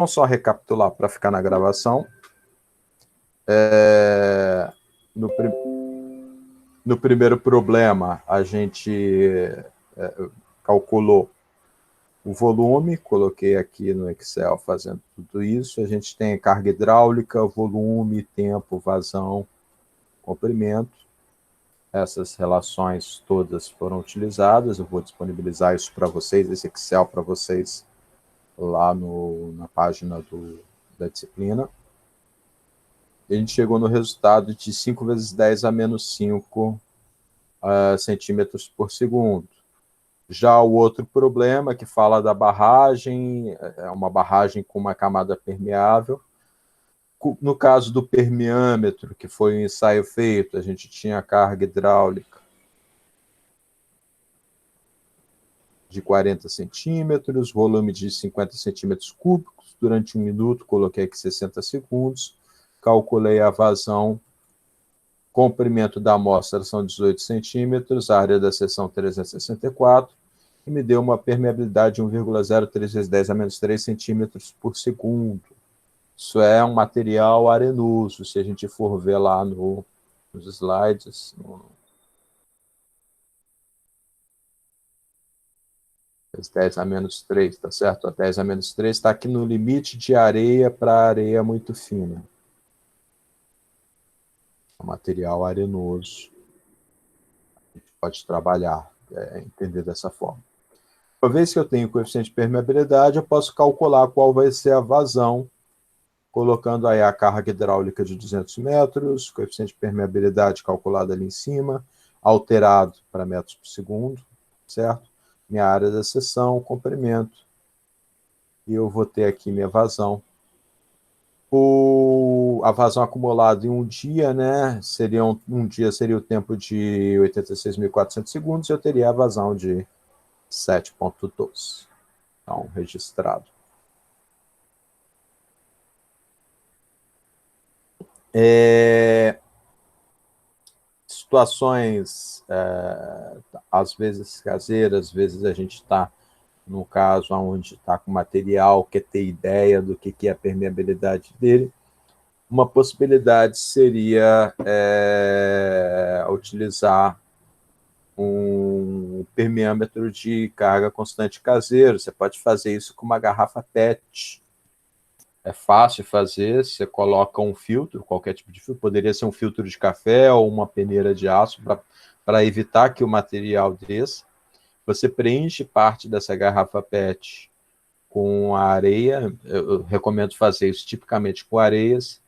Vamos só recapitular para ficar na gravação. No primeiro problema, a gente calculou o volume, coloquei aqui no Excel fazendo tudo isso. A gente tem carga hidráulica, volume, tempo, vazão, comprimento. Essas relações todas foram utilizadas. Eu vou disponibilizar isso para vocês, esse Excel para vocês, lá na página da disciplina. A gente chegou no resultado de 5 vezes 10 a menos 5 centímetros por segundo. Já o outro problema, que fala da barragem, é uma barragem com uma camada permeável. No caso do permeâmetro, que foi um ensaio feito, a gente tinha carga hidráulica de 40 centímetros, volume de 50 centímetros cúbicos, durante 1 minuto, coloquei aqui 60 segundos, calculei a vazão, comprimento da amostra são 18 centímetros, a área da seção 364, e me deu uma permeabilidade de 1,03 vezes 10 a menos 3 centímetros por segundo. Isso é um material arenoso, se a gente for ver lá nos slides. 10 a menos 3, tá certo? A 10 a menos 3 está aqui no limite de areia para areia muito fina. É um material arenoso. A gente pode trabalhar, entender dessa forma. Uma vez que eu tenho o coeficiente de permeabilidade, eu posso calcular qual vai ser a vazão, colocando aí a carga hidráulica de 200 metros, coeficiente de permeabilidade calculado ali em cima, alterado para metros por segundo, certo? Minha área da seção, comprimento, e eu vou ter aqui minha vazão. A vazão acumulada em um dia, né? Um dia seria o tempo de 86.400 segundos, eu teria a vazão de 7,12. Então, registrado. Situações, às vezes caseiras, às vezes a gente está no caso onde está com material, quer ter ideia do que é a permeabilidade dele. Uma possibilidade seria utilizar um permeâmetro de carga constante caseiro. Você pode fazer isso com uma garrafa PET. É fácil fazer, você coloca um filtro, qualquer tipo de filtro, poderia ser um filtro de café ou uma peneira de aço para evitar que o material desça. Você preenche parte dessa garrafa PET com a areia, eu recomendo fazer isso tipicamente com areias.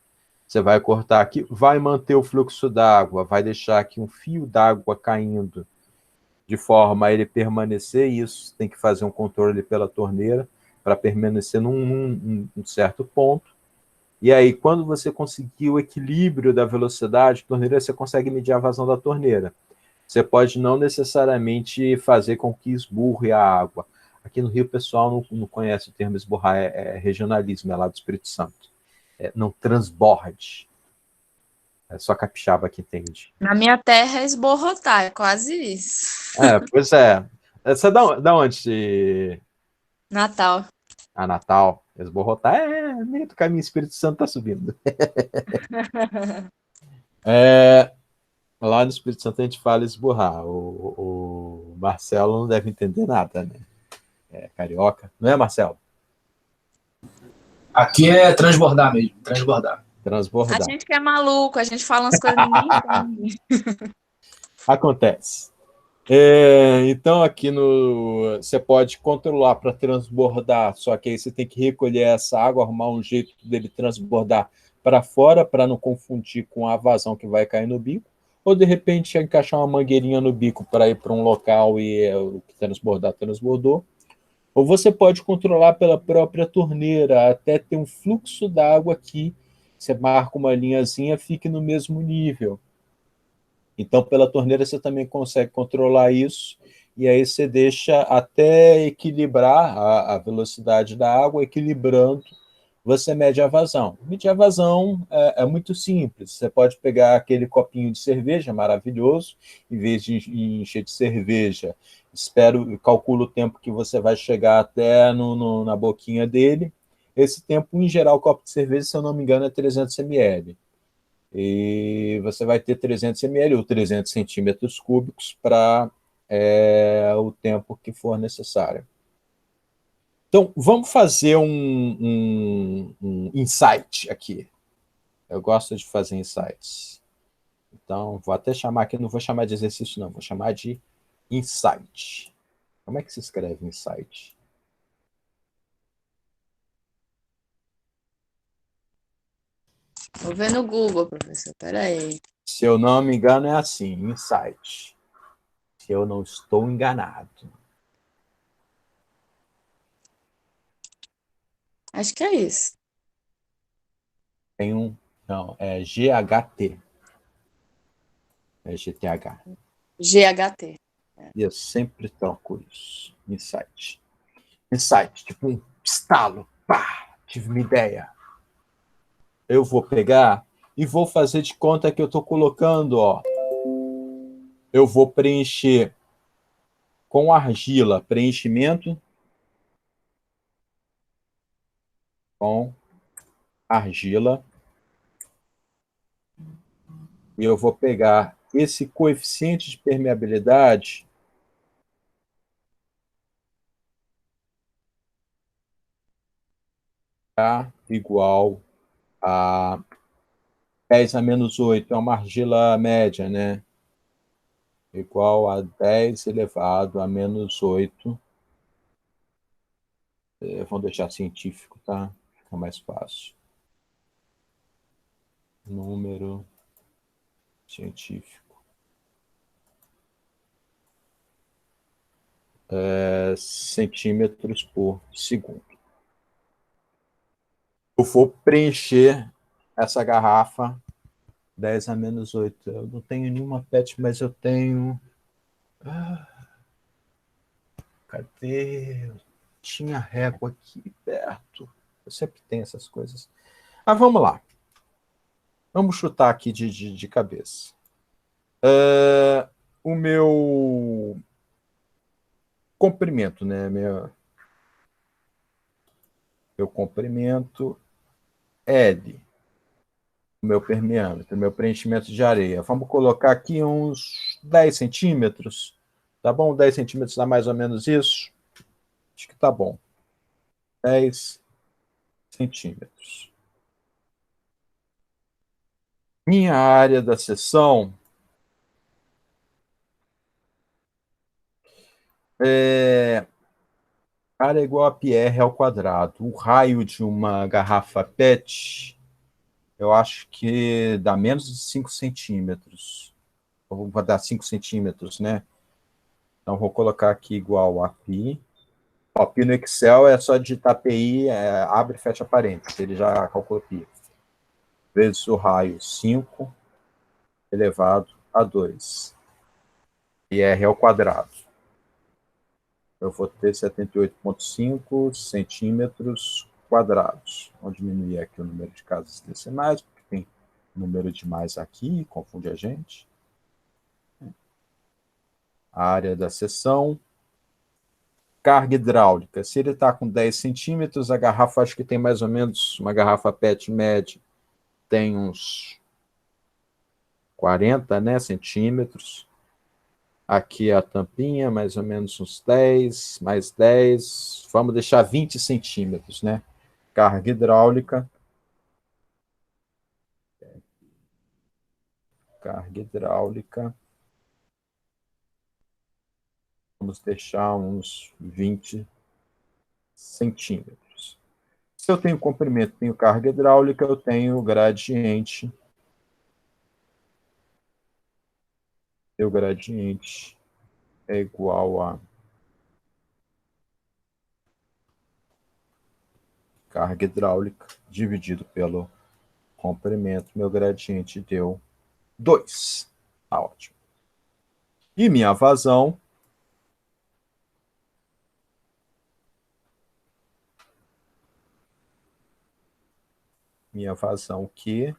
Você vai cortar aqui, vai manter o fluxo d'água, vai deixar aqui um fio d'água caindo, de forma a ele permanecer, isso tem que fazer um controle pela torneira, para permanecer num certo ponto. E aí, quando você conseguir o equilíbrio da velocidade da torneira, você consegue medir a vazão da torneira. Você pode não necessariamente fazer com que esburre a água. Aqui no Rio, o pessoal não conhece o termo esburrar, é regionalismo, é lá do Espírito Santo. Não transborde. É só capixaba que entende. Na minha terra é esborrotar, é quase isso. Pois é. Você é da onde? Natal. A Natal. Esborrotar meio do caminho, Espírito Santo tá subindo. Lá no Espírito Santo a gente fala esburrar. O Marcelo não deve entender nada, né? É carioca. Não é, Marcelo? Aqui é transbordar mesmo, transbordar. Transbordar. A gente que é maluco, a gente fala umas coisas que ninguém entende. Acontece. Então, aqui você pode controlar para transbordar, só que aí você tem que recolher essa água, arrumar um jeito dele transbordar para fora, para não confundir com a vazão que vai cair no bico, ou de repente encaixar uma mangueirinha no bico para ir para um local e o que transbordar, transbordou. Ou você pode controlar pela própria torneira, até ter um fluxo d'água aqui, você marca uma linhazinha, fique no mesmo nível. Então, pela torneira, você também consegue controlar isso, e aí você deixa até equilibrar a velocidade da água, equilibrando, você mede a vazão. Medir a vazão é muito simples. Você pode pegar aquele copinho de cerveja maravilhoso, em vez de encher de cerveja, calcula o tempo que você vai chegar até na boquinha dele, Esse tempo, em geral, o copo de cerveja, se eu não me engano, é 300 ml. E você vai ter 300 ml ou 300 centímetros cúbicos para o tempo que for necessário. Então, vamos fazer um insight aqui. Eu gosto de fazer insights. Então, vou até chamar aqui, não vou chamar de exercício, não, vou chamar de insight. Como é que se escreve insight? Vou ver no Google, professor. Peraí. Se eu não me engano, é assim, insight. Se eu não estou enganado. Acho que é isso. Tem um. Não, é GHT. É GTH. GHT. E eu sempre troco isso. Insight. Insight, tipo um estalo. Pá, tive uma ideia. Eu vou pegar e vou fazer de conta que eu estou colocando, ó. Eu vou preencher com argila, preenchimento com argila. E eu vou pegar esse coeficiente de permeabilidade tá, igual a 10 a menos 8, é uma argila média, né? Igual a 10 elevado a menos 8. Vamos deixar científico, tá? Fica mais fácil. Número científico. Centímetros por segundo. Eu vou preencher essa garrafa 10 a menos 8. Eu não tenho nenhuma PET, mas eu tenho. Cadê? Eu tinha régua aqui perto. Eu sempre tenho essas coisas. Ah, vamos lá. Vamos chutar aqui de cabeça. O meu comprimento, né? Meu comprimento L. O meu permeâmetro, meu preenchimento de areia. Vamos colocar aqui uns 10 centímetros. Tá bom? 10 centímetros dá mais ou menos isso? Acho que tá bom. 10 centímetros. Minha área da seção é área igual a πr ao quadrado. O raio de uma garrafa PET, eu acho que dá menos de 5 centímetros. Eu vou dar 5 centímetros, né? Então, vou colocar aqui igual a π. Ó, π no Excel é só digitar PI, abre e fecha parênteses, ele já calcula π. Vezes o raio 5 elevado a 2. πr ao quadrado. Eu vou ter 78,5 centímetros quadrados. Vamos diminuir aqui o número de casas decimais, porque tem número de mais aqui, confunde a gente. A área da seção. Carga hidráulica. Se ele está com 10 centímetros, a garrafa, acho que tem mais ou menos, uma garrafa PET média, tem uns 40, né, centímetros. Aqui a tampinha, mais ou menos uns 10, mais 10. Vamos deixar 20 centímetros, né? Carga hidráulica. Carga hidráulica. Vamos deixar uns 20 centímetros. Se eu tenho comprimento, tenho carga hidráulica, eu tenho gradiente. O gradiente é igual a carga hidráulica dividido pelo comprimento. Meu gradiente deu 2. Tá ótimo. E minha vazão que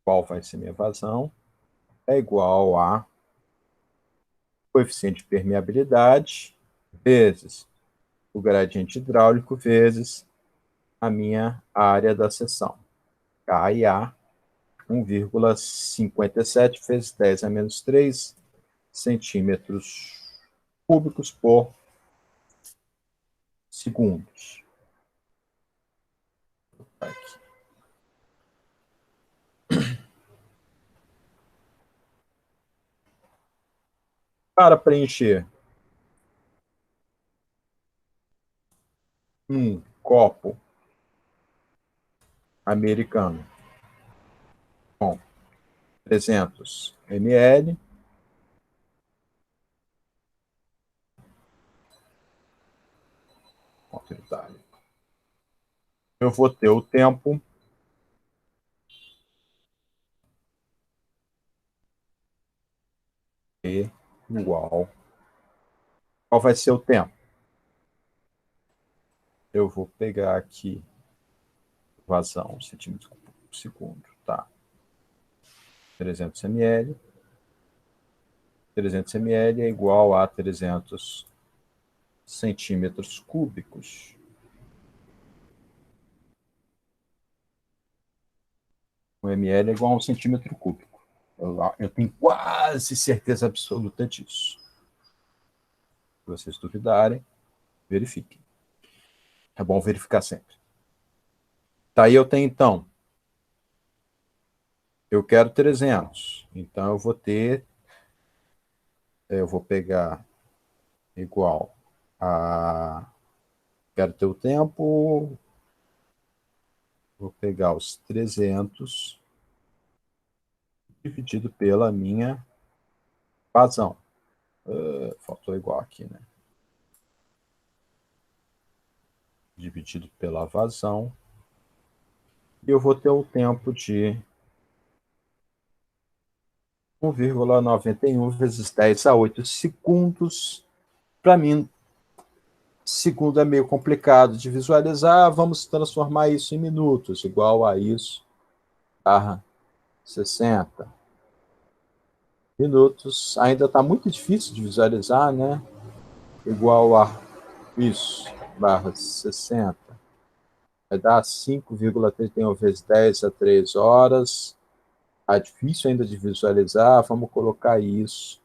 qual vai ser minha vazão? É igual a coeficiente de permeabilidade vezes o gradiente hidráulico vezes a minha área da seção. K e A, 1,57 vezes 10 a menos 3 centímetros cúbicos por segundos. Aqui. Para preencher um copo americano com 300 ml, eu vou ter o tempo igual. Qual vai ser o tempo? Eu vou pegar aqui vazão, centímetros por segundo, tá? 300 ml. 300 ml é igual a 300 centímetros cúbicos. O ml é igual a 1 centímetro cúbico. Eu tenho quase certeza absoluta disso. Se vocês duvidarem, verifiquem. É bom verificar sempre. Tá, aí eu tenho, então, eu quero 300. Então, eu vou pegar igual a... Quero ter o tempo... Vou pegar os 300 dividido pela minha vazão. Faltou igual aqui, né? Dividido pela vazão. E eu vou ter o tempo de 1,91 vezes 10 a 8 segundos. Para mim, segundo é meio complicado de visualizar, vamos transformar isso em minutos, igual a isso, barra 60 minutos. Ainda está muito difícil de visualizar, né? Igual a isso, barra 60. Vai dar 5,31 vezes 10 a 3 horas. Está difícil ainda de visualizar. Vamos colocar isso,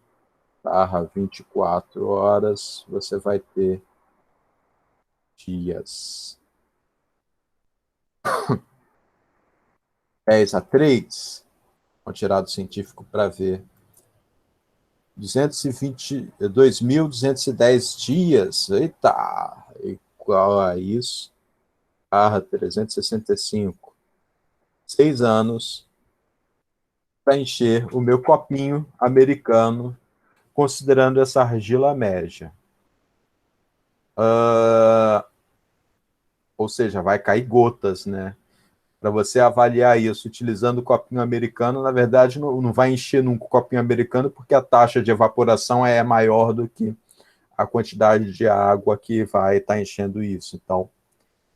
barra 24 horas. Você vai ter dias 10 a 3. Vamos tirar do científico para ver. 2.210 dias. Eita! Igual a isso. Barra 365. 6 anos para encher o meu copinho americano, considerando essa argila média. Ou seja, vai cair gotas, né? Para você avaliar isso utilizando o copinho americano, na verdade, não vai encher nunca o copinho americano, porque a taxa de evaporação é maior do que a quantidade de água que vai estar enchendo isso. Então,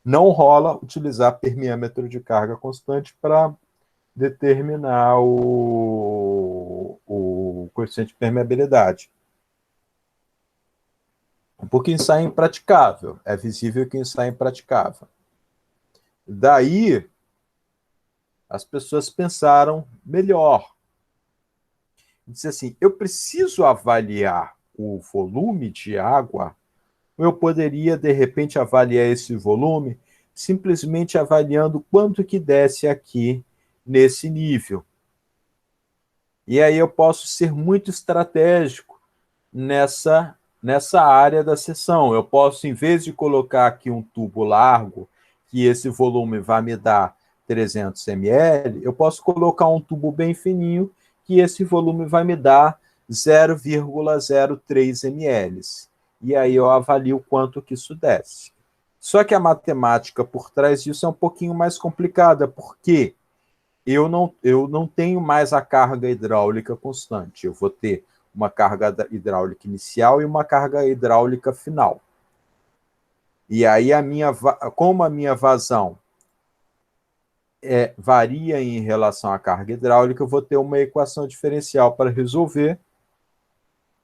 não rola utilizar permeâmetro de carga constante para determinar o coeficiente de permeabilidade. Porque isso é impraticável. É visível que isso é impraticável. Daí, as pessoas pensaram melhor. Disse assim, eu preciso avaliar o volume de água, ou eu poderia, de repente, avaliar esse volume simplesmente avaliando quanto que desce aqui nesse nível. E aí eu posso ser muito estratégico nessa área da seção. Eu posso, em vez de colocar aqui um tubo largo, que esse volume vai me dar 300 ml, eu posso colocar um tubo bem fininho, que esse volume vai me dar 0,03 ml. E aí eu avalio quanto que isso desce. Só que a matemática por trás disso é um pouquinho mais complicada, porque eu não tenho mais a carga hidráulica constante. Eu vou ter uma carga hidráulica inicial e uma carga hidráulica final. E aí, como a minha vazão varia em relação à carga hidráulica, eu vou ter uma equação diferencial para resolver,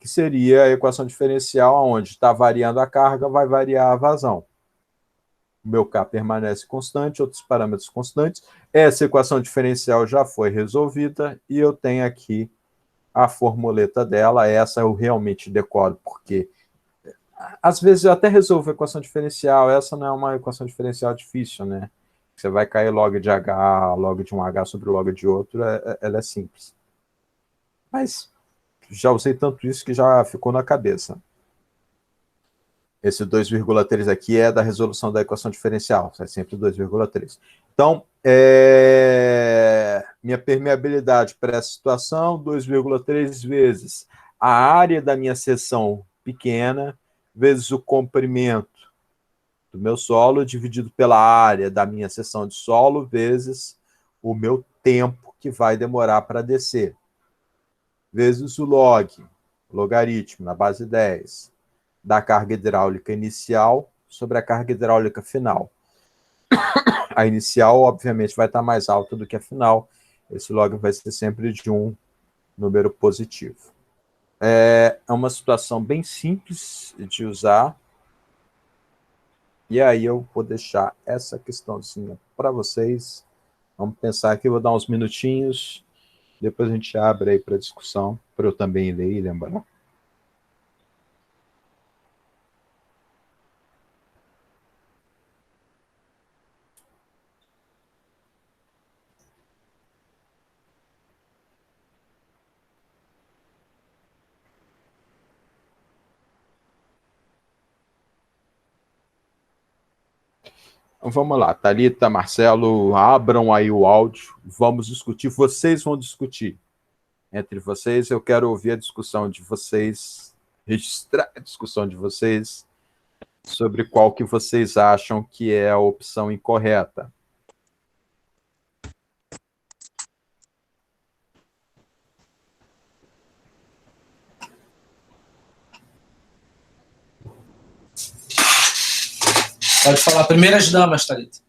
que seria a equação diferencial, onde está variando a carga, vai variar a vazão. O meu K permanece constante, outros parâmetros constantes. Essa equação diferencial já foi resolvida e eu tenho aqui a formuleta dela. Essa eu realmente decoro, porque às vezes eu até resolvo a equação diferencial. Essa não é uma equação diferencial difícil, né? Você vai cair log de H, log de um H sobre log de outro, ela é simples. Mas já usei tanto isso que já ficou na cabeça. Esse 2,3 aqui é da resolução da equação diferencial, é sempre 2,3. Então, minha permeabilidade para essa situação, 2,3 vezes a área da minha seção pequena, vezes o comprimento do meu solo, dividido pela área da minha seção de solo, vezes o meu tempo que vai demorar para descer, vezes o logaritmo, na base 10, da carga hidráulica inicial sobre a carga hidráulica final. A inicial, obviamente, vai estar mais alta do que a final. Esse log vai ser sempre de um número positivo. É uma situação bem simples de usar. E aí eu vou deixar essa questãozinha para vocês. Vamos pensar aqui, vou dar uns minutinhos. Depois a gente abre aí para discussão, para eu também ler e lembrar. Então, vamos lá, Thalita, Marcelo, abram aí o áudio, vamos discutir, vocês vão discutir. Entre vocês, eu quero ouvir a discussão de vocês, registrar a discussão de vocês sobre qual que vocês acham que é a opção incorreta. Pode falar. Primeiras damas, Thalita.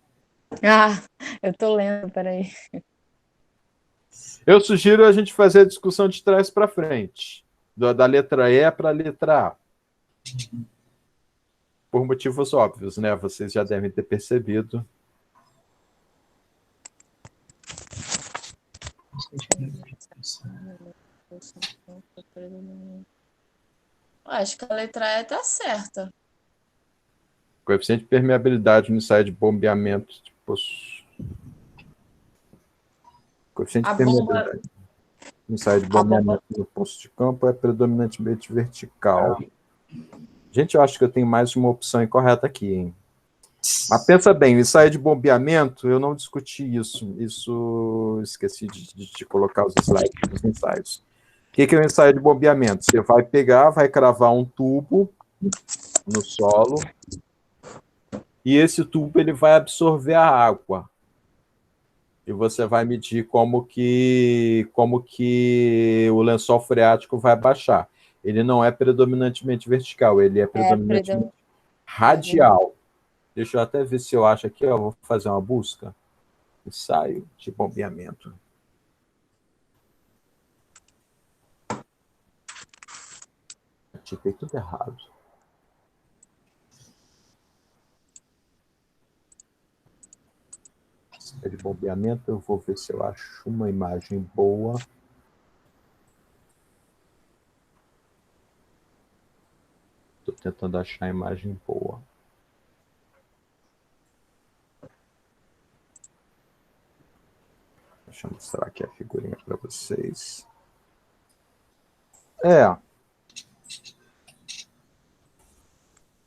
Ah, eu tô lendo, peraí. Eu sugiro a gente fazer a discussão de trás para frente, da letra E para a letra A. Por motivos óbvios, né? Vocês já devem ter percebido. Acho que a letra E tá certa. Coeficiente de permeabilidade no ensaio de bombeamento. Coeficiente de permeabilidade no ensaio de bombeamento no poço de campo é predominantemente vertical. Gente, eu acho que eu tenho mais uma opção incorreta aqui, hein? Mas pensa bem, o ensaio de bombeamento, eu não discuti isso. Isso esqueci de colocar os slides dos ensaios. O que é o ensaio de bombeamento? Você vai pegar, vai cravar um tubo no solo, e esse tubo ele vai absorver a água. E você vai medir como que o lençol freático vai baixar. Ele não é predominantemente vertical, ele é predominantemente radial. Deixa eu até ver se eu acho aqui, ó, vou fazer uma busca. Ensaio de bombeamento. Tipei tudo errado. De bombeamento, eu vou ver se eu acho uma imagem boa. Estou tentando achar a imagem boa. Deixa eu mostrar aqui a figurinha para vocês.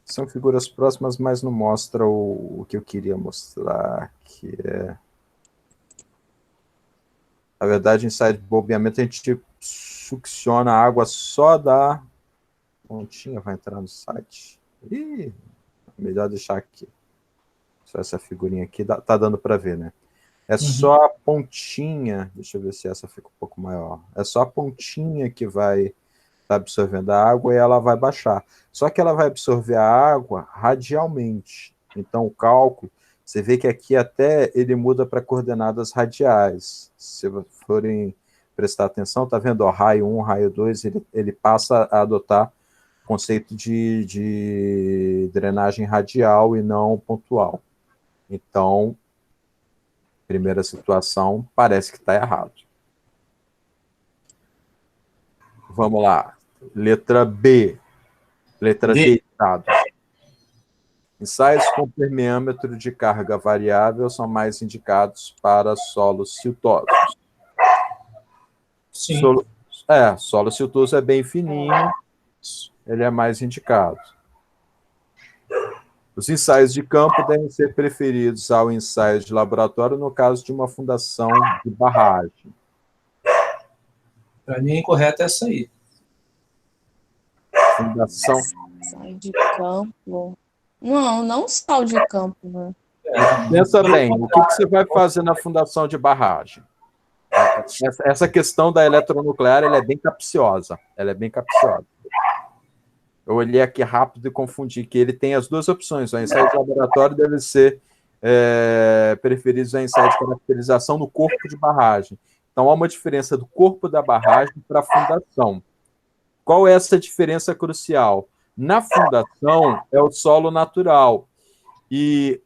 São figuras próximas, mas não mostra o que eu queria mostrar, que é... Na verdade, em site de bombeamento, a gente succiona a água só da pontinha, vai entrar no site. Ih, melhor deixar aqui. Só essa figurinha aqui, tá dando para ver, né? É só a pontinha, deixa eu ver se essa fica um pouco maior. É só a pontinha que vai estar absorvendo a água e ela vai baixar. Só que ela vai absorver a água radialmente. Então, o cálculo, você vê que aqui até ele muda para coordenadas radiais. Se forem prestar atenção, está vendo? Ó, raio 1, raio 2, ele passa a adotar o conceito de drenagem radial e não pontual. Então, primeira situação, parece que está errado. Vamos lá. Letra B. Letra D, dados. Ensaios com permeâmetro de carga variável são mais indicados para solos siltosos. Sim. Solo siltoso é bem fininho, ele é mais indicado. Os ensaios de campo devem ser preferidos ao ensaio de laboratório no caso de uma fundação de barragem. Para mim, a incorreta é essa aí. Fundação. Ensaio de campo. Não sal de campo, né? Pensa bem, o que você vai fazer na fundação de barragem? Essa questão da eletronuclear ela é bem capciosa. Ela é bem capciosa. Eu olhei aqui rápido e confundi que ele tem as duas opções. O ensaio de laboratório deve ser preferidos ao ensaio de caracterização no corpo de barragem. Então, há uma diferença do corpo da barragem para a fundação. Qual é essa diferença crucial? Na fundação, é o solo natural. E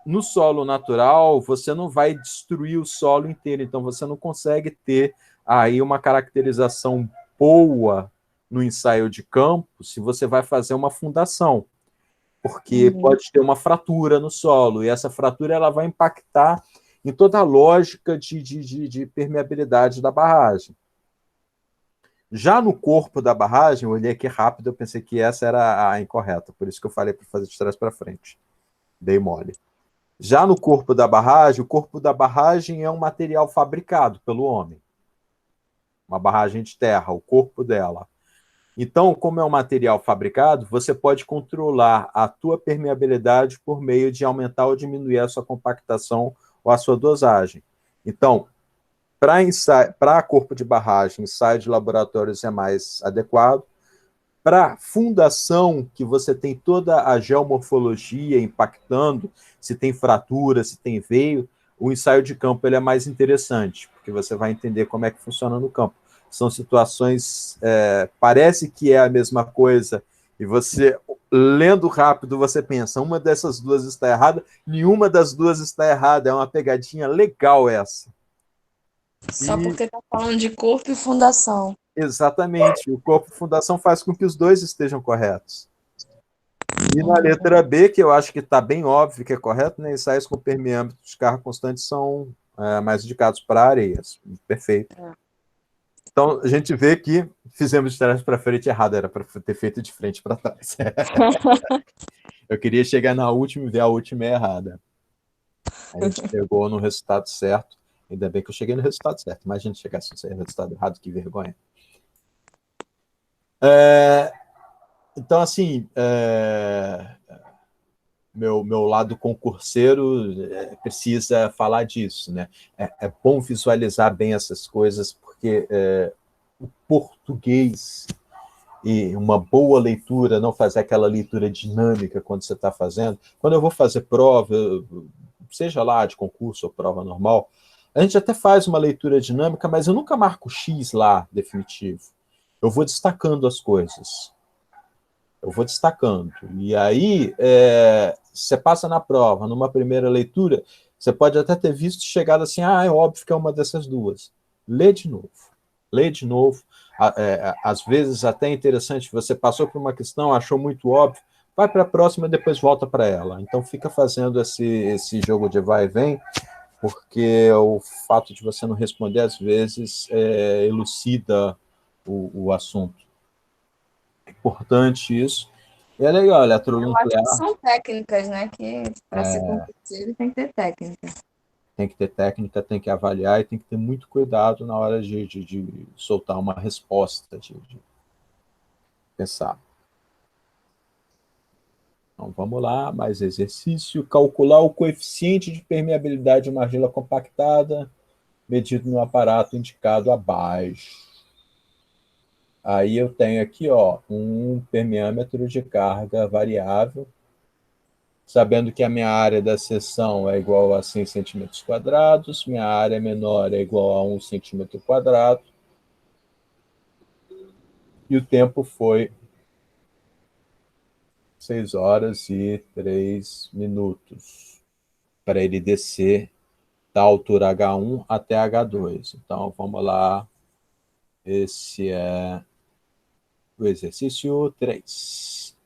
no solo natural, você não vai destruir o solo inteiro. Então, você não consegue ter aí uma caracterização boa no ensaio de campo se você vai fazer uma fundação. Porque pode ter uma fratura no solo. E essa fratura ela vai impactar em toda a lógica de permeabilidade da barragem. Já no corpo da barragem, eu olhei aqui rápido, eu pensei que essa era a incorreta, por isso que eu falei para fazer de trás para frente. Dei mole. Já no corpo da barragem, o corpo da barragem é um material fabricado pelo homem. Uma barragem de terra, o corpo dela. Então, como é um material fabricado, você pode controlar a tua permeabilidade por meio de aumentar ou diminuir a sua compactação ou a sua dosagem. Então, para corpo de barragem, ensaio de laboratórios é mais adequado. Para fundação, que você tem toda a geomorfologia impactando, se tem fratura, se tem veio, o ensaio de campo ele é mais interessante, porque você vai entender como é que funciona no campo. São situações, parece que é a mesma coisa, e você, lendo rápido, você pensa, uma dessas duas está errada, nenhuma das duas está errada, é uma pegadinha legal essa. Só porque está falando de corpo e fundação. Exatamente. O corpo e fundação faz com que os dois estejam corretos. E na letra B, que eu acho que está bem óbvio que é correto, né? Ensaios com permeâmetro de carga constante são mais indicados para areias. Perfeito. Então, a gente vê que fizemos de trás para frente errado, era para ter feito de frente para trás. Eu queria chegar na última e ver a última errada. A gente chegou no resultado certo. Ainda bem que eu cheguei no resultado certo. Imagina se chegasse no resultado errado, que vergonha. Então, assim, meu lado concurseiro precisa falar disso, né? É bom visualizar bem essas coisas, porque o português e uma boa leitura, não fazer aquela leitura dinâmica quando você está fazendo. Quando eu vou fazer prova, seja lá de concurso ou prova normal, a gente até faz uma leitura dinâmica, mas eu nunca marco X lá, definitivo. Eu vou destacando as coisas. Eu vou destacando. E aí, você passa na prova, numa primeira leitura, você pode até ter visto chegado assim, é óbvio que é uma dessas duas. Lê de novo. Lê de novo. Às vezes até é interessante, você passou por uma questão, achou muito óbvio, vai para a próxima e depois volta para ela. Então fica fazendo esse jogo de vai e vem, porque o fato de você não responder, às vezes, elucida o assunto. É importante isso. E é legal, eletronuclear. Eu acho que são técnicas, né? Que para ser concurseiro tem que ter técnica. Tem que ter técnica, tem que avaliar e tem que ter muito cuidado na hora de soltar uma resposta, de pensar. Então, vamos lá, mais exercício. Calcular o coeficiente de permeabilidade de uma argila compactada, medido no aparato indicado abaixo. Aí eu tenho aqui um permeâmetro de carga variável. sabendo que a minha área da seção é igual a 100 centímetros quadrados, minha área menor é igual a 1 centímetro quadrado, e o tempo foi 6 horas e 3 minutos para ele descer da altura H1 até H2. Então, vamos lá. Esse é o exercício 3.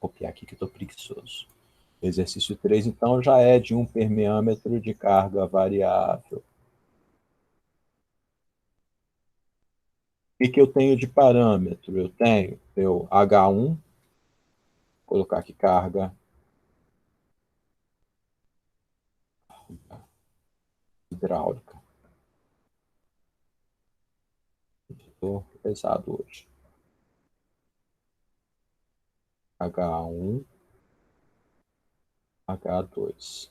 Vou copiar aqui que eu estou preguiçoso. Exercício 3, então, já é de um permeâmetro de carga variável. O que eu tenho de parâmetro? Eu tenho meu H1, vou colocar aqui carga hidráulica. Estou pesado hoje. H1, H2.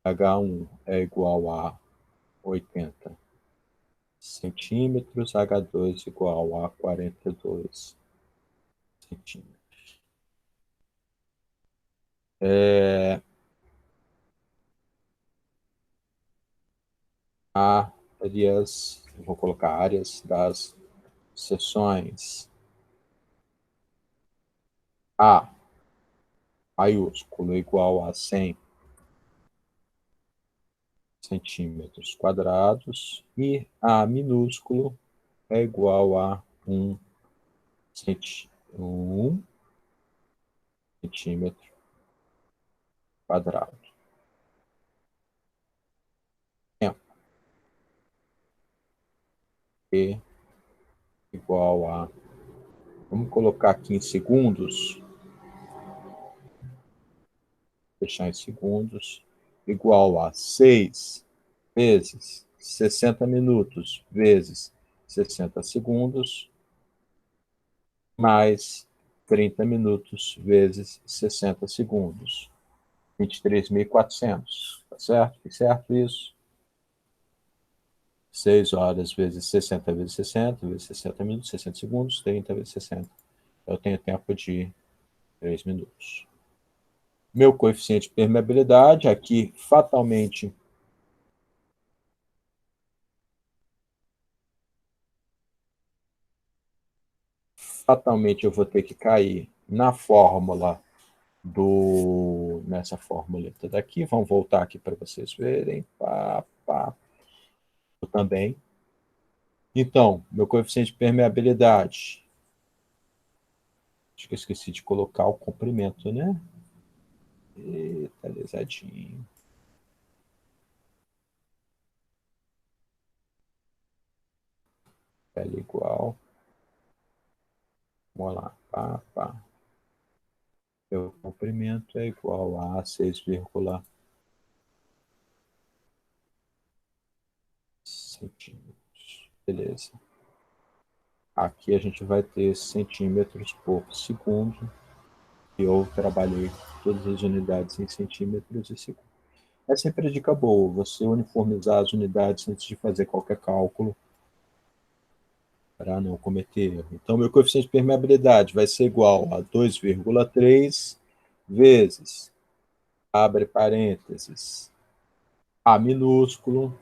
H1 é igual a 80 centímetros, H2 igual a 42 centímetros. Áreas, vou colocar áreas das seções. A maiúsculo igual a 100 centímetros quadrados e A minúsculo é igual a 1 centímetro quadrado. Tempo E igual a, vamos colocar aqui em segundos, fechar em segundos, igual a 6 vezes 60 minutos vezes 60 segundos, mais 30 minutos vezes 60 segundos. 23.400, tá certo? Tá certo isso? 6 horas vezes 60 vezes 60, vezes 60 minutos, 60 segundos, 30 vezes 60. Eu tenho tempo de 3 minutos. Meu coeficiente de permeabilidade, aqui, fatalmente, eu vou ter que cair na fórmula nessa formuleta daqui. Vamos voltar aqui para vocês verem. Também. Então, meu coeficiente de permeabilidade. Acho que eu esqueci de colocar o comprimento, né? Eita, lesadinho. L igual. Vamos lá. Meu comprimento é igual a 6,1 centímetros. Beleza. Aqui a gente vai ter centímetros por segundo. E eu trabalhei todas as unidades em centímetros e segundo. É sempre a dica boa, você uniformizar as unidades antes de fazer qualquer cálculo para não cometer erro. Então, meu coeficiente de permeabilidade vai ser igual a 2,3 vezes, abre parênteses, A minúsculo,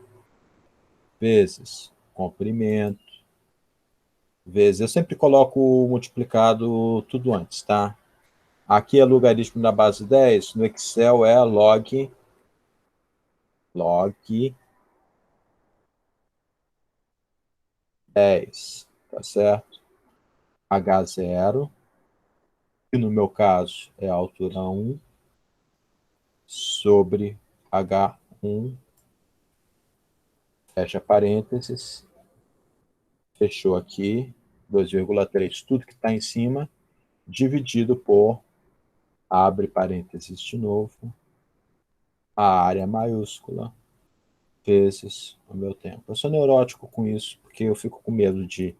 vezes comprimento, vezes, eu sempre coloco o multiplicado tudo antes, tá? Aqui é logaritmo da base 10, no Excel é log 10, tá certo? H0, que no meu caso é a altura 1, sobre H1, fecha parênteses, fechou aqui, 2,3, tudo que está em cima, dividido por, abre parênteses de novo, a área maiúscula, vezes o meu tempo. Eu sou neurótico com isso, porque eu fico com medo de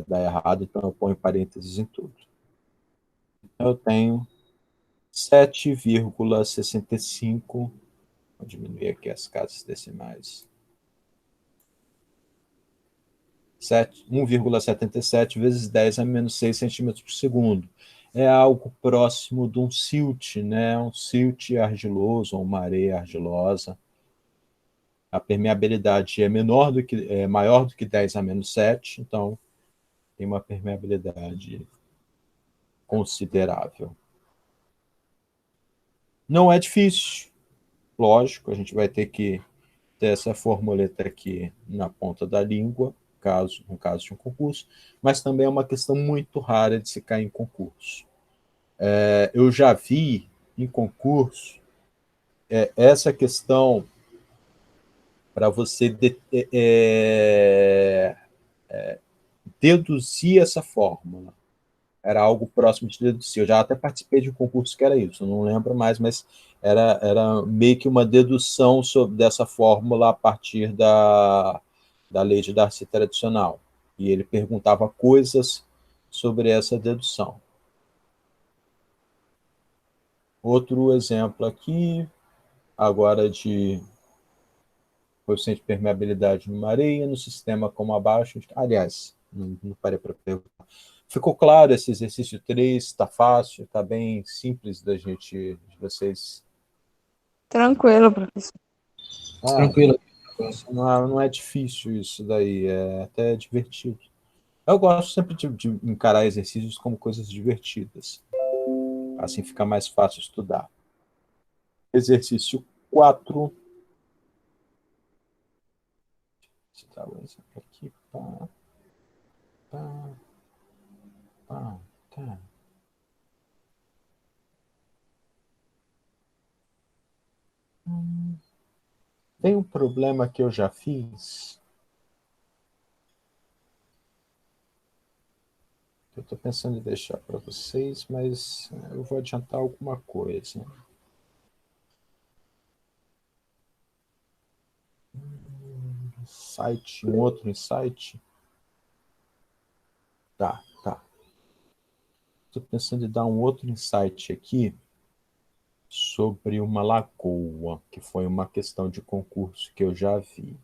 dar errado, então eu ponho parênteses em tudo. Então eu tenho 7,65, vou diminuir aqui as casas decimais, 1,77 vezes 10 a menos 6 centímetros por segundo. é algo próximo de um silt, né? Um silt argiloso, ou uma areia argilosa. A permeabilidade é maior do que 10 a menos 7, então tem uma permeabilidade considerável. Não é difícil, lógico, a gente vai ter que ter essa formuleta aqui na ponta da língua, no caso de um concurso, mas também é uma questão muito rara de se cair em concurso. Eu já vi em concurso essa questão para você deduzir essa fórmula. Era algo próximo de deduzir. Eu já até participei de um concurso que era isso, eu não lembro mais, mas era meio que uma dedução dessa fórmula a partir da lei de Darcy tradicional. E ele perguntava coisas sobre essa dedução. Outro exemplo aqui, agora de coeficiente de permeabilidade numa areia, no sistema como abaixo. Aliás, não parei para perguntar. Ficou claro esse exercício 3? Está fácil? Está bem simples de vocês? Tranquilo, professor. Tranquilo. Não é difícil isso daí, é até divertido. Eu gosto sempre de encarar exercícios como coisas divertidas. Assim fica mais fácil estudar. Exercício 4. Citar o exemplo aqui. Pá, pá, pá, tá. Tem um problema que eu já fiz. Eu estou pensando em deixar para vocês, mas eu vou adiantar alguma coisa. Um outro insight. Tá. Estou pensando em dar um outro insight aqui sobre uma lagoa, que foi uma questão de concurso que eu já vi.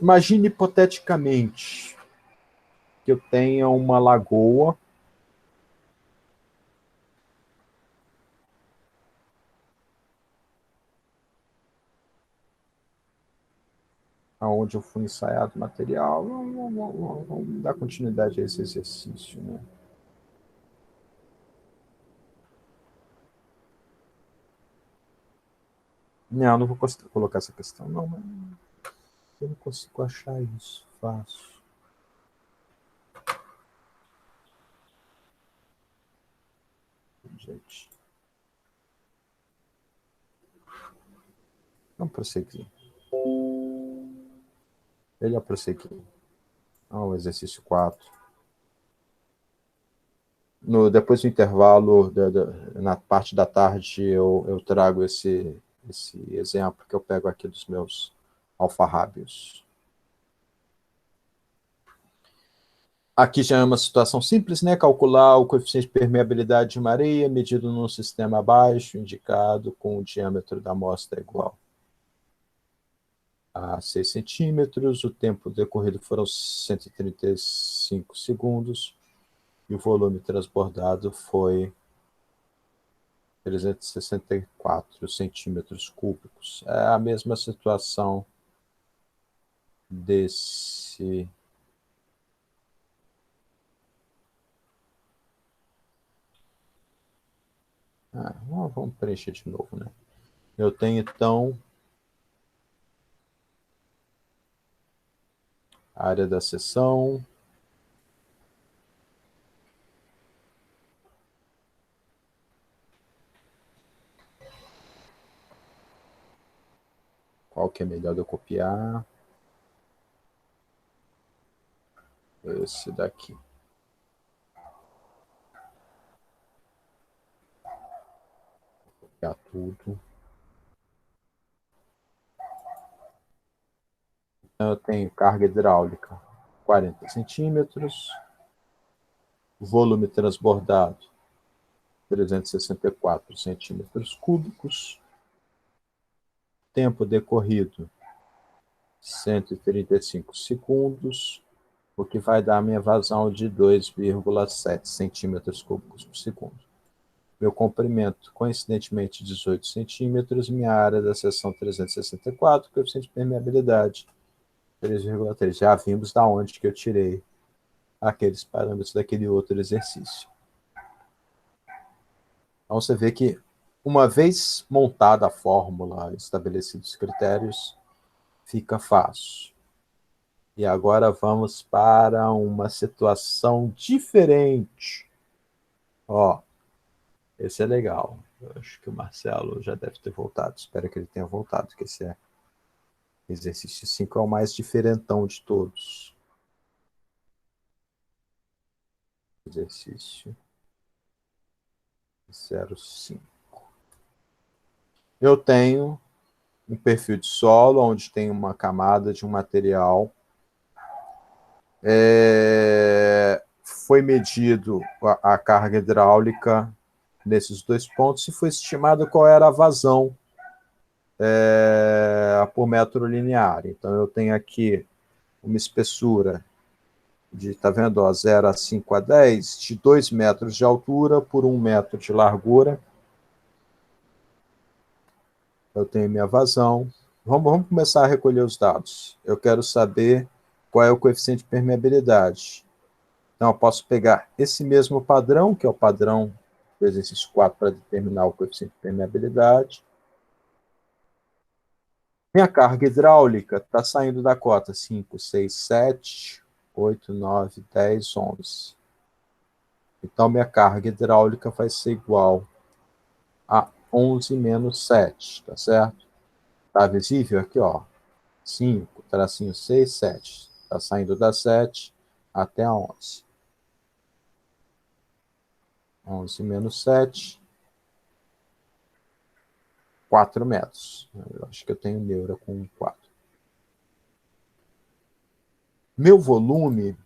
Imagine hipoteticamente que eu tenha uma lagoa onde eu fui ensaiado material. Vamos dar continuidade a esse exercício, né? Não vou colocar essa questão, não, mas eu não consigo achar isso fácil. Gente. Vamos prosseguir. Melhor prosseguir. O exercício 4. Depois do intervalo, na parte da tarde, eu trago esse exemplo que eu pego aqui dos meus alfarrábios. Aqui já é uma situação simples, né? Calcular o coeficiente de permeabilidade de uma areia medido num sistema abaixo, indicado com o diâmetro da amostra igual a 6 centímetros. O tempo decorrido foram 135 segundos e o volume transbordado foi 364 centímetros cúbicos. É a mesma situação desse... vamos preencher de novo, né? Eu tenho, então, a área da seção. Qual que é melhor de eu copiar? Esse daqui. Vou copiar tudo. Então, eu tenho carga hidráulica 40 centímetros, volume transbordado, 364 centímetros cúbicos, tempo decorrido, 135 segundos, o que vai dar a minha vazão de 2,7 centímetros cúbicos por segundo. Meu comprimento, coincidentemente, 18 centímetros, minha área da seção 364, coeficiente de permeabilidade, 3,3. Já vimos da onde que eu tirei aqueles parâmetros daquele outro exercício. Então, você vê que, uma vez montada a fórmula, estabelecidos os critérios, fica fácil. E agora vamos para uma situação diferente. Ó, esse é legal. Eu acho que o Marcelo já deve ter voltado. Espero que ele tenha voltado, porque esse exercício 5 é o mais diferentão de todos. Exercício 05. Eu tenho um perfil de solo, onde tem uma camada de um material. Foi medido a carga hidráulica nesses dois pontos e foi estimado qual era a vazão por metro linear. Então, eu tenho aqui uma espessura de, tá vendo, ó, 0 a 5 a 10, de 2 metros de altura por 1 metro de largura. Eu tenho minha vazão. Vamos começar a recolher os dados. Eu quero saber qual é o coeficiente de permeabilidade. Então, eu posso pegar esse mesmo padrão, que é o padrão do exercício 4, para determinar o coeficiente de permeabilidade. Minha carga hidráulica está saindo da cota 5, 6, 7, 8, 9, 10, 11. Então, minha carga hidráulica vai ser igual a 11 menos 7, tá certo? Tá visível aqui, ó. 5, tracinho 6, 7. Está saindo da 7 até a 11. 11 menos 7, 4 metros. Eu acho que eu tenho neura com 4. Meu volume,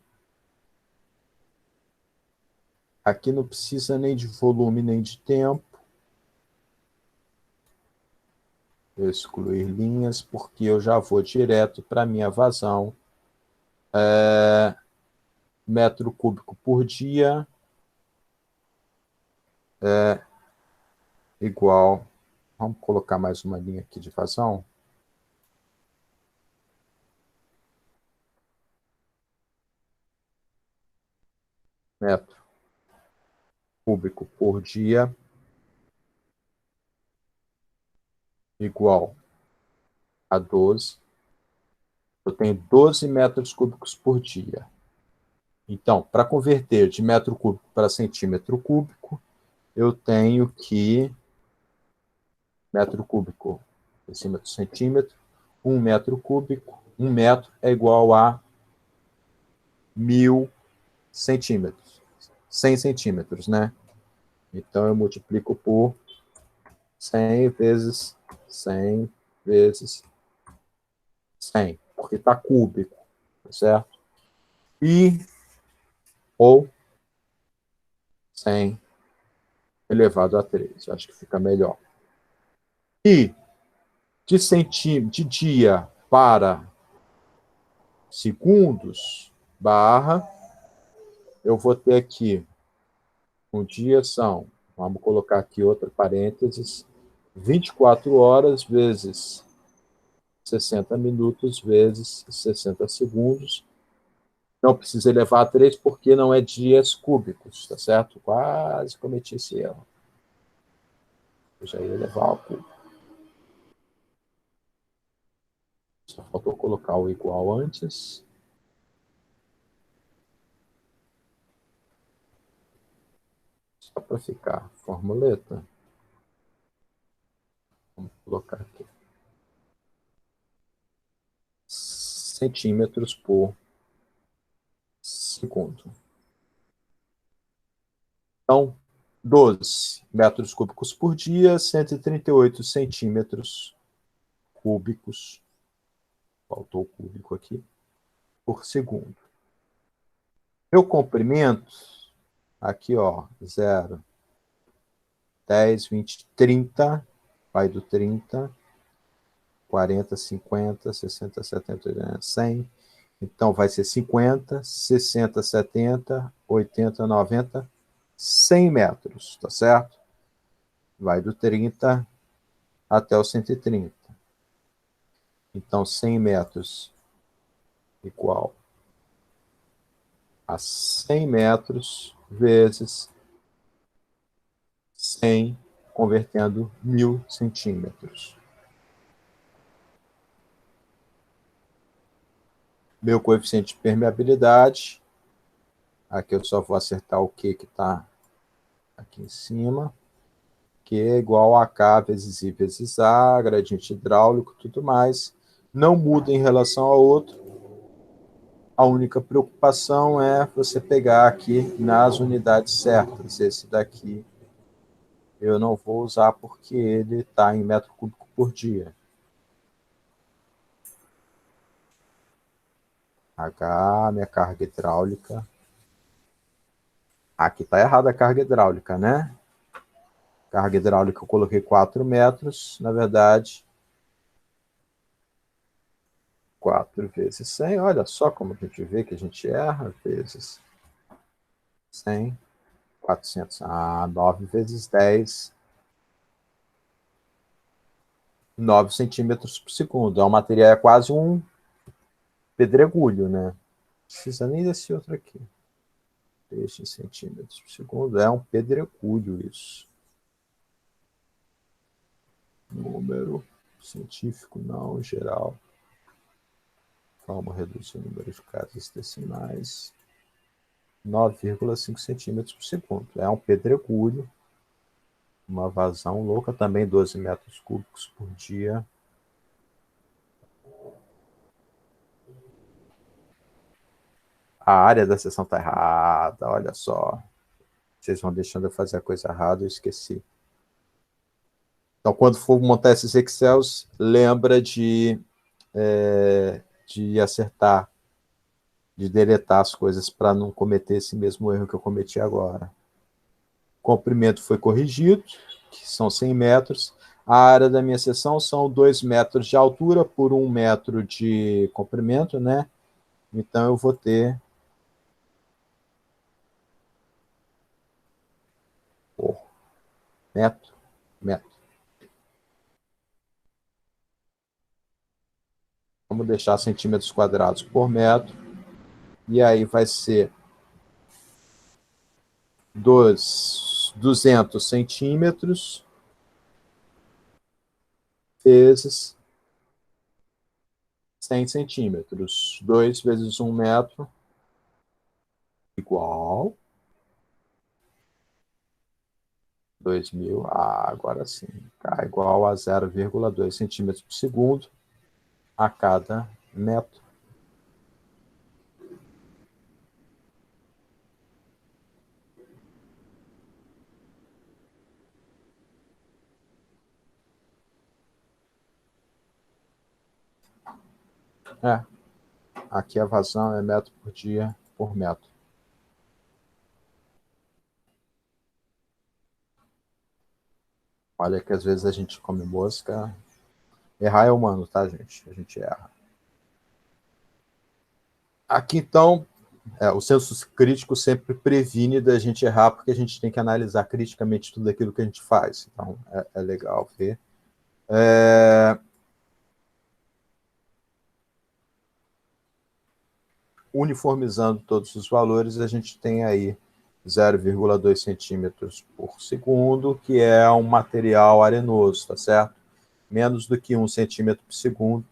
aqui não precisa nem de volume nem de tempo. Eu excluir linhas, porque eu já vou direto para a minha vazão. Metro cúbico por dia é igual... Vamos colocar mais uma linha aqui de vazão. Metro cúbico por dia igual a 12. Eu tenho 12 metros cúbicos por dia. Então, para converter de metro cúbico para centímetro cúbico, eu tenho que metro cúbico decímetro centímetro, 1 metro cúbico, 1 metro é igual a 1.000 centímetros. 100 centímetros, né? Então, eu multiplico por 100 vezes 100 vezes 100, porque está cúbico, tá certo? Ou 100 elevado a 3. Acho que fica melhor. E de dia para segundos, barra, eu vou ter aqui, um dia são, vamos colocar aqui outro parênteses, 24 horas vezes 60 minutos vezes 60 segundos. Não precisa elevar a 3 porque não é dias cúbicos, tá certo? Quase cometi esse erro. Eu já ia elevar ao cúbico. Só faltou colocar o igual antes. Só para ficar formuleta. Vamos colocar aqui. Centímetros por segundo. Então, 12 metros cúbicos por dia, 138 centímetros cúbicos, faltou o cúbico aqui, por segundo. Meu comprimento Aqui, ó, 0, 10, 20, 30, vai do 30, 40, 50, 60, 70, 80, 100. Então, vai ser 50, 60, 70, 80, 90, 100 metros, tá certo? Vai do 30 até o 130. Então, 100 metros igual a 100 metros vezes 100, convertendo 1000 centímetros. Meu coeficiente de permeabilidade, aqui eu só vou acertar o que está aqui em cima, que é igual a K vezes I vezes A, gradiente hidráulico, tudo mais. Não muda em relação ao outro. A única preocupação é você pegar aqui nas unidades certas. Esse daqui eu não vou usar porque ele está em metro cúbico por dia. H, minha carga hidráulica. Aqui está errada a carga hidráulica, né? Carga hidráulica eu coloquei 4 metros. Na verdade, 4 vezes 100. Olha só como a gente vê que a gente erra. Vezes 100, 400. 9 vezes 10. 9 centímetros por segundo. É um material, é quase um pedregulho, né? Não precisa nem desse outro aqui. Deixa em centímetros por segundo. É um pedregulho isso. Número científico, não, geral. Vamos reduzir o número de casas decimais. 9,5 centímetros por segundo. É um pedregulho. Uma vazão louca. Também 12 metros cúbicos por dia. A área da seção está errada, olha só. Vocês vão deixando eu fazer a coisa errada, eu esqueci. Então, quando for montar esses Excels, lembra de acertar, de deletar as coisas para não cometer esse mesmo erro que eu cometi agora. O comprimento foi corrigido, que são 100 metros. A área da minha seção são 2 metros de altura por 1 metro de comprimento, né? Então, eu vou ter por metro. Vamos deixar centímetros quadrados por metro. E aí vai ser 200 centímetros vezes 100 centímetros. 2 vezes 1 metro igual 2.000. Agora sim. K igual a 0,2 centímetros por segundo a cada metro. Aqui a vazão é metro por dia por metro. Olha que às vezes a gente come mosca. Errar é humano, tá, gente? A gente erra. Aqui, então, o senso crítico sempre previne da gente errar, porque a gente tem que analisar criticamente tudo aquilo que a gente faz. Então, é legal ver. Uniformizando todos os valores, a gente tem aí 0,2 centímetros por segundo, que é um material arenoso, tá certo? Menos do que 1 centímetro por segundo.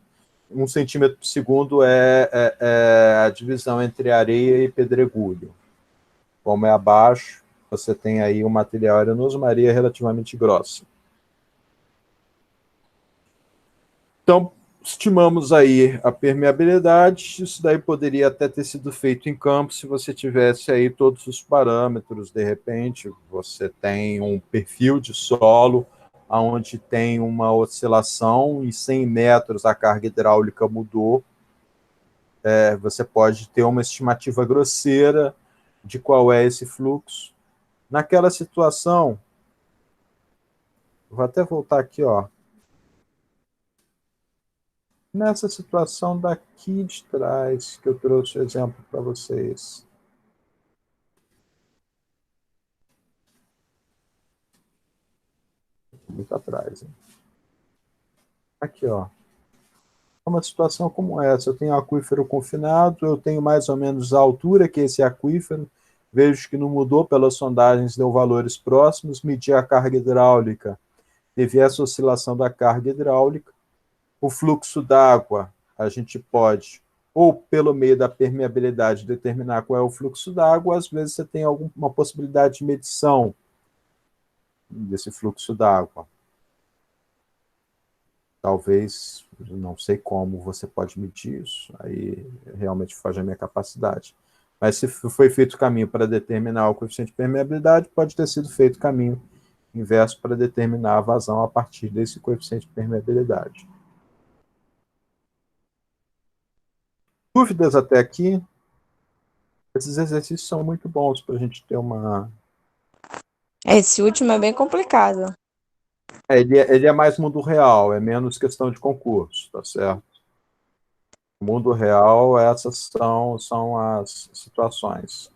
1 centímetro por segundo é a divisão entre areia e pedregulho. Como é abaixo, você tem aí um material arenoso, uma areia relativamente grossa. Então, estimamos aí a permeabilidade. Isso daí poderia até ter sido feito em campo se você tivesse aí todos os parâmetros. De repente, você tem um perfil de solo onde tem uma oscilação, em 100 metros a carga hidráulica mudou. Você pode ter uma estimativa grosseira de qual é esse fluxo, Naquela situação, vou até voltar aqui, ó. Nessa situação daqui de trás, que eu trouxe o exemplo para vocês. Muito atrás, hein? Aqui, ó. Uma situação como essa, eu tenho um aquífero confinado, eu tenho mais ou menos a altura que é esse aquífero, vejo que não mudou pelas sondagens, deu valores próximos, medi a carga hidráulica, teve essa oscilação da carga hidráulica, o fluxo d'água, a gente pode, ou pelo meio da permeabilidade, determinar qual é o fluxo d'água, às vezes você tem alguma possibilidade de medição desse fluxo d'água. Talvez, não sei como você pode medir isso, aí realmente foge a minha capacidade. Mas se foi feito caminho para determinar o coeficiente de permeabilidade, pode ter sido feito caminho inverso para determinar a vazão a partir desse coeficiente de permeabilidade. Dúvidas até aqui? Esses exercícios são muito bons para a gente ter uma... Esse último é bem complicado. Ele é mais mundo real, é menos questão de concurso, tá certo? No mundo real, essas são as situações.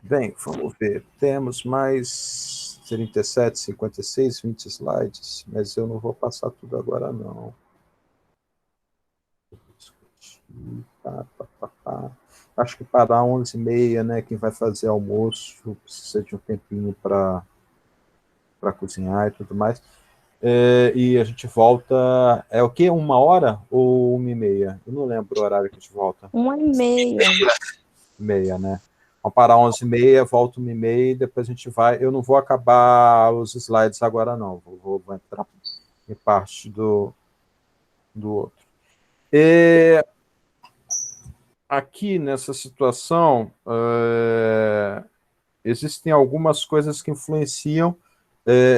Bem, vamos ver. Temos mais 37, 56, 20 slides, mas eu não vou passar tudo agora, não. Acho que para 11h30, né, quem vai fazer almoço precisa de um tempinho para cozinhar e tudo mais. E a gente volta... É o quê? 1 hora ou 1h30? Eu não lembro o horário que a gente volta. 1h30. 1h30, né? Vamos parar 11h30, volta 1h30 e depois a gente vai... Eu não vou acabar os slides agora, não. Vou entrar em parte do outro. Aqui, nessa situação, existem algumas coisas que influenciam.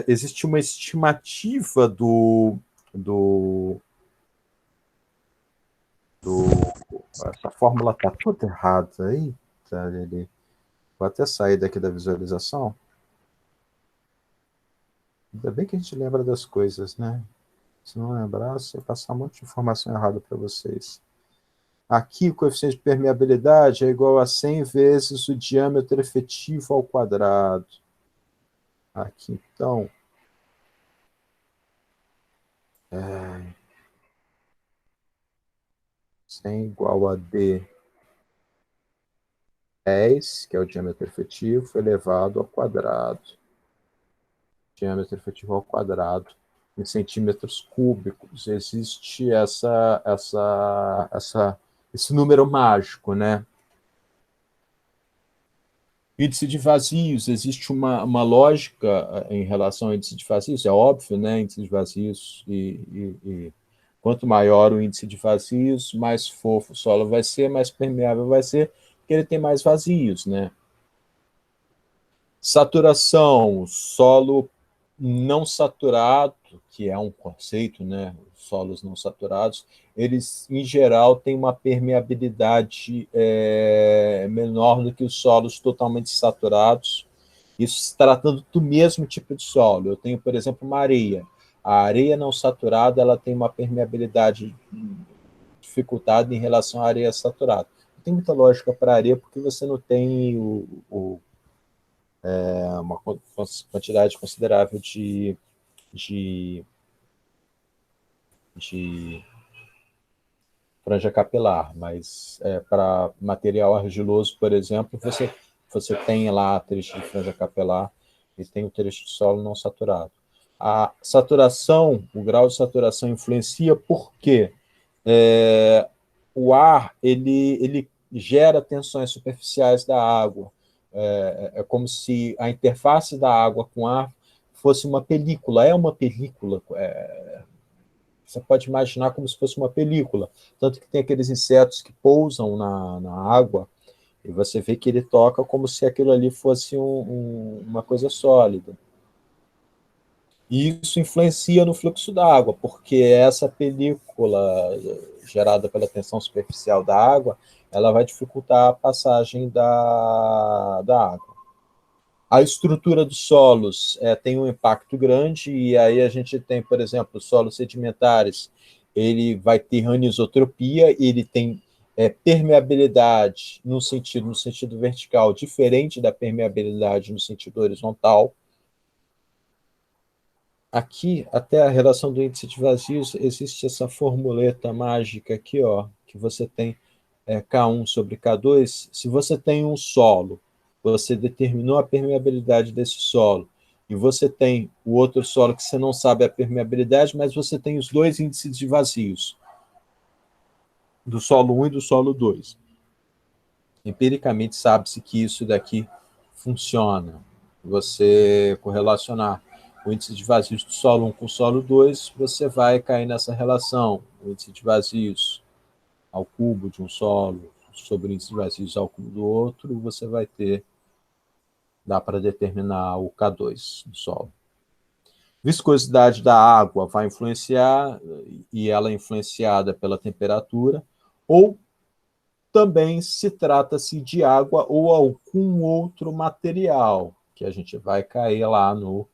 Existe uma estimativa essa fórmula está toda errada aí. Vou até sair daqui da visualização. Ainda bem que a gente lembra das coisas, né? Se não lembrasse, eu ia passar um monte de informação errada para vocês. Aqui, o coeficiente de permeabilidade é igual a 100 vezes o diâmetro efetivo ao quadrado. Aqui, então... 100 igual a D10, que é o diâmetro efetivo, elevado ao quadrado. Diâmetro efetivo ao quadrado, em centímetros cúbicos. Existe esse número mágico, né? Índice de vazios, existe uma lógica em relação ao índice de vazios, é óbvio, né? Índice de vazios, e quanto maior o índice de vazios, mais fofo o solo vai ser, mais permeável vai ser, porque ele tem mais vazios, né? Saturação, solo não saturado, que é um conceito, né? Solos não saturados, eles, em geral, têm uma permeabilidade menor do que os solos totalmente saturados, isso se tratando do mesmo tipo de solo. Eu tenho, por exemplo, uma areia. A areia não saturada ela tem uma permeabilidade dificultada em relação à areia saturada. Não tem muita lógica para a areia, porque você não tem uma quantidade considerável de franja capilar, mas para material argiloso, por exemplo, você tem lá trecho de franja capilar e tem o trecho de solo não saturado. A saturação, o grau de saturação influencia porque o ar ele gera tensões superficiais da água. É como se a interface da água com ar fosse uma película, é uma película. Você pode imaginar como se fosse uma película. Tanto que tem aqueles insetos que pousam na água e você vê que ele toca como se aquilo ali fosse uma coisa sólida. E isso influencia no fluxo da água, porque essa película gerada pela tensão superficial da água, ela vai dificultar a passagem da água. A estrutura dos solos tem um impacto grande, e aí a gente tem, por exemplo, solos sedimentares, ele vai ter anisotropia, ele tem permeabilidade no sentido vertical, diferente da permeabilidade no sentido horizontal. Aqui, até a relação do índice de vazios, existe essa formuleta mágica aqui, ó, que você tem K1 sobre K2. Se você tem um solo, você determinou a permeabilidade desse solo, e você tem o outro solo que você não sabe a permeabilidade, mas você tem os dois índices de vazios, do solo 1 e do solo 2. Empiricamente sabe-se que isso daqui funciona. Você correlacionar o índice de vazios do solo 1 com o solo 2, você vai cair nessa relação. O índice de vazios ao cubo de um solo sobre o índice de vazios ao cubo do outro, você vai ter, dá para determinar o K2 do solo. Viscosidade da água vai influenciar, e ela é influenciada pela temperatura, ou também se trata-se de água ou algum outro material, que a gente vai cair lá no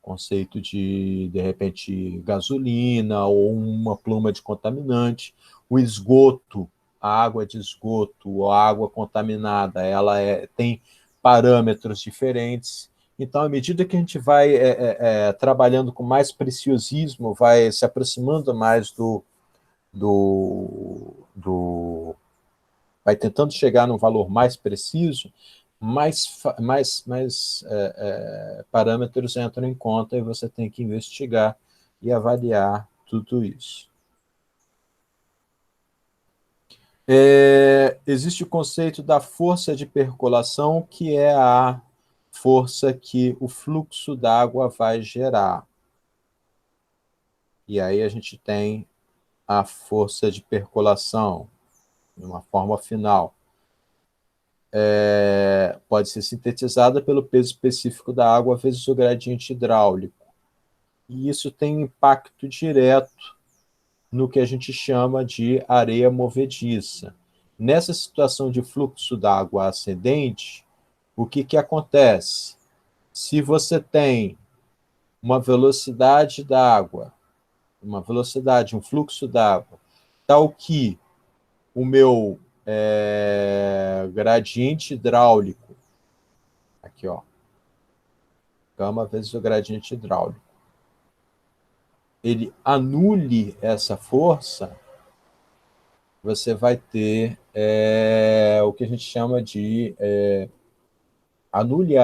conceito de repente, gasolina ou uma pluma de contaminante. O esgoto, a água de esgoto ou a água contaminada, ela tem parâmetros diferentes. Então, à medida que a gente vai trabalhando com mais preciosismo, vai se aproximando mais vai tentando chegar num valor mais preciso, mais parâmetros entram em conta, e você tem que investigar e avaliar tudo isso. Existe o conceito da força de percolação, que é a força que o fluxo d'água vai gerar. E aí a gente tem a força de percolação, de uma forma final. Pode ser sintetizada pelo peso específico da água vezes o gradiente hidráulico. E isso tem um impacto direto no que a gente chama de areia movediça. Nessa situação de fluxo d'água ascendente, o que acontece? Se você tem uma velocidade d'água, um fluxo d'água, tal que o meu gradiente hidráulico, aqui, ó, gama vezes o gradiente hidráulico, ele anule essa força, você vai ter o que a gente chama de anule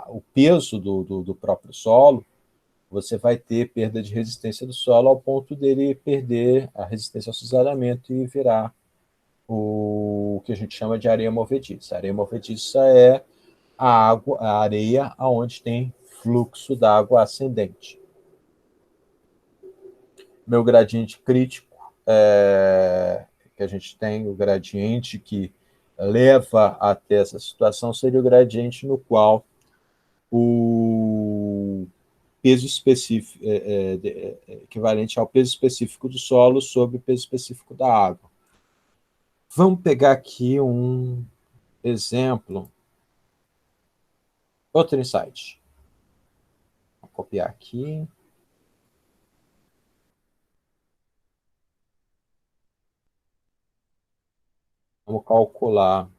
o peso do próprio solo, você vai ter perda de resistência do solo ao ponto dele perder a resistência ao cisalhamento e virar o que a gente chama de areia movediça. A areia movediça é a areia onde tem fluxo d'água ascendente. Meu gradiente crítico, que a gente tem, o gradiente que leva até essa situação, seria o gradiente no qual o peso específico, equivalente ao peso específico do solo sobre o peso específico da água. Vamos pegar aqui um exemplo, outro insight. Vou copiar aqui. Vamos calcular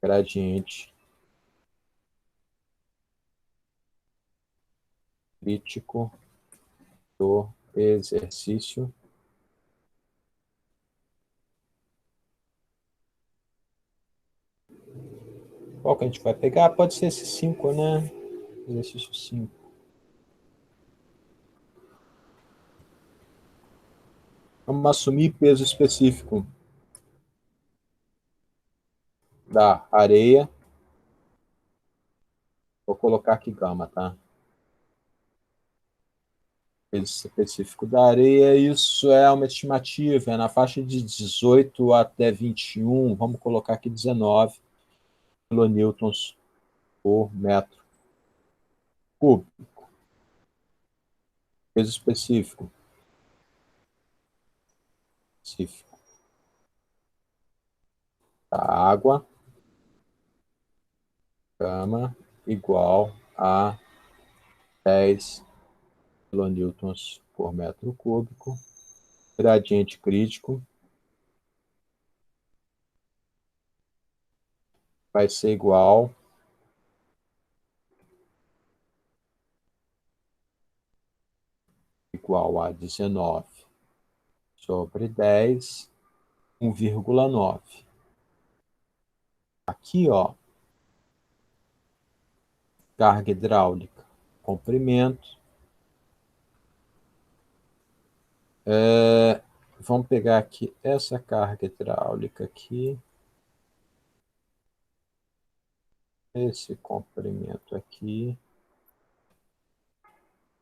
gradiente crítico do exercício Qual que a gente vai pegar? Pode ser esse 5, né? Exercício 5. Vamos assumir peso específico da areia. Vou colocar aqui gama, tá? Peso específico da areia, isso é uma estimativa, é na faixa de 18 até 21, vamos colocar aqui 19 kilonewtons por metro cúbico. Peso específico. específico da água, gama, igual a 10 kilonewtons por metro cúbico. Gradiente crítico vai ser igual a 19 sobre 10, 1,9. Aqui, ó, carga hidráulica, comprimento. Vamos pegar aqui essa carga hidráulica aqui. Esse comprimento aqui.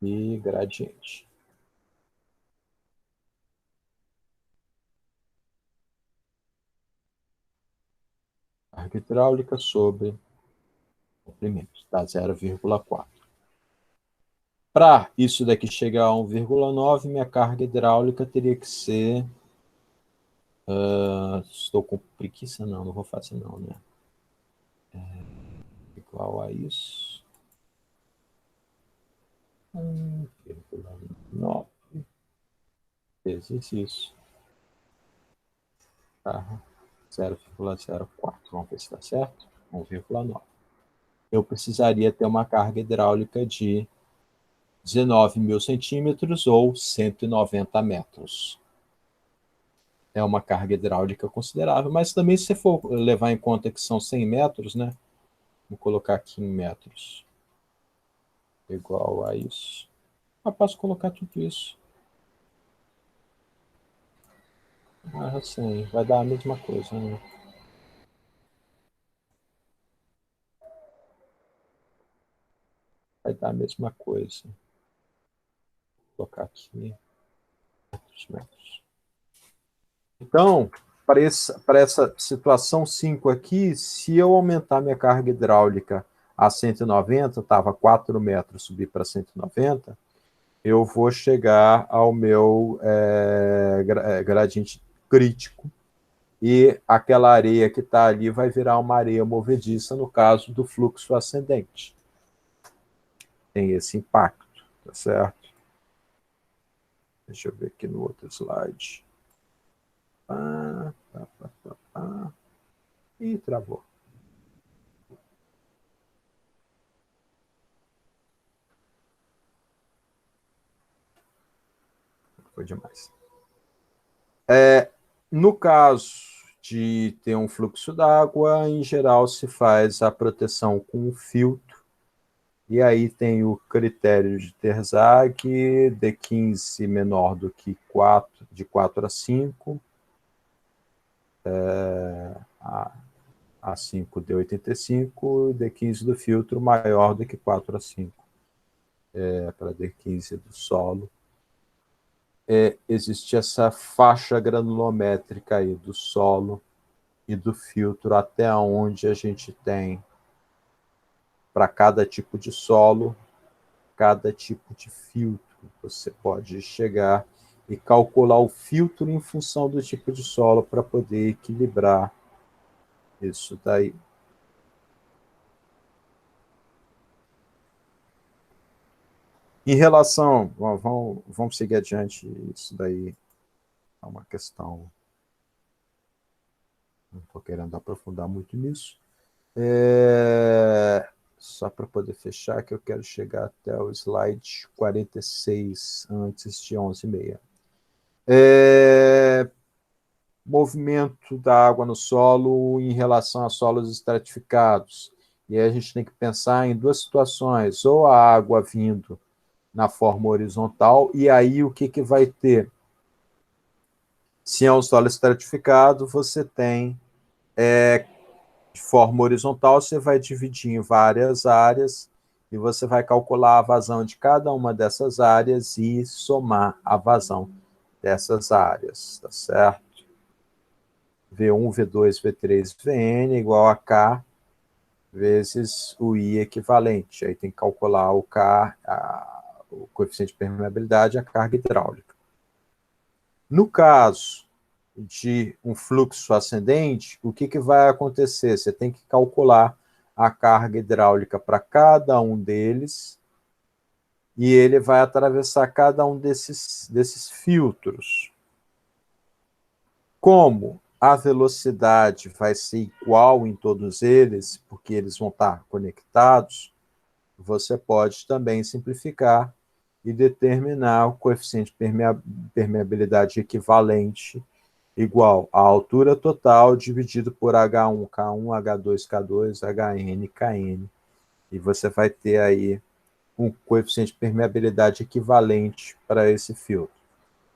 E gradiente. Carga hidráulica sobre comprimento, dá 0,4. Para isso daqui chegar a 1,9, minha carga hidráulica teria que ser... estou com preguiça? Não vou fazer não, né? Igual a isso. 1,9 vezes isso. 0,04. Vamos ver se está certo. 1,9. Eu precisaria ter uma carga hidráulica de 19 mil centímetros ou 190 metros. É uma carga hidráulica considerável, mas também se você for levar em conta que são 100 metros, né? Vou colocar aqui em metros. Igual a isso. Posso colocar tudo isso. Assim, vai dar a mesma coisa, né? Vai dar a mesma coisa. Vou colocar aqui metros. Então, para essa situação 5 aqui, se eu aumentar minha carga hidráulica a 190, estava 4 metros, subir para 190, eu vou chegar ao meu gradiente crítico, e aquela areia que está ali vai virar uma areia movediça no caso do fluxo ascendente. Tem esse impacto, tá certo? Deixa eu ver aqui no outro slide. Ih, travou. Foi demais. No caso de ter um fluxo d'água, em geral se faz a proteção com um filtro, e aí tem o critério de Terzag, D15 menor do que 4, de 4 a 5, A5 D85, D15 do filtro maior do que 4 a 5, para D15 do solo. Existe essa faixa granulométrica aí do solo e do filtro, até onde a gente tem, para cada tipo de solo, cada tipo de filtro. Você pode chegar e calcular o filtro em função do tipo de solo para poder equilibrar isso daí. Em relação... Vamos seguir adiante. Isso daí é uma questão... Não estou querendo aprofundar muito nisso. Só para poder fechar, que eu quero chegar até o slide 46, antes de 11h30. Movimento da água no solo em relação a solos estratificados. E aí a gente tem que pensar em duas situações, ou a água vindo na forma horizontal, e aí o que vai ter? Se é um solo estratificado, você tem, de forma horizontal, você vai dividir em várias áreas, e você vai calcular a vazão de cada uma dessas áreas e somar a vazão dessas áreas, tá certo? V1, V2, V3, Vn igual a K vezes o I equivalente. Aí tem que calcular o K, o coeficiente de permeabilidade e a carga hidráulica. No caso de um fluxo ascendente, o que vai acontecer? Você tem que calcular a carga hidráulica para cada um deles e ele vai atravessar cada um desses filtros. Como a velocidade vai ser igual em todos eles, porque eles vão estar conectados, você pode também simplificar e determinar o coeficiente de permeabilidade equivalente igual à altura total dividido por H1, K1, H2, K2, HN, KN. E você vai ter aí um coeficiente de permeabilidade equivalente para esse filtro.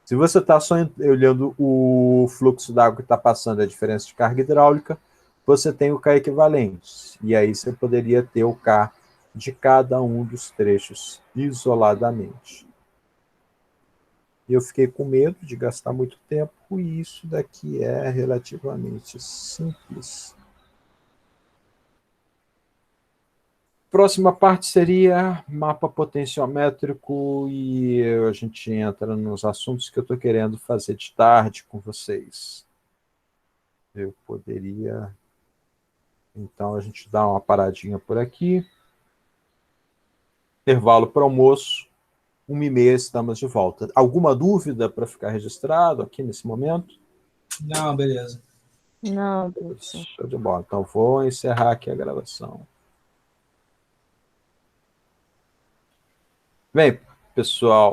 Se você está só olhando o fluxo d'água que está passando, a diferença de carga hidráulica, você tem o K equivalente. E aí você poderia ter o K de cada um dos trechos isoladamente. Eu fiquei com medo de gastar muito tempo e isso daqui é relativamente simples. Próxima parte seria mapa potenciométrico e a gente entra nos assuntos que eu estou querendo fazer de tarde com vocês. Eu poderia... Então, a gente dá uma paradinha por aqui. Intervalo para almoço. 1h30 estamos de volta. Alguma dúvida para ficar registrado aqui nesse momento? Não, beleza. Não, professor. Show de bola. Então, vou encerrar aqui a gravação. Bem, pessoal,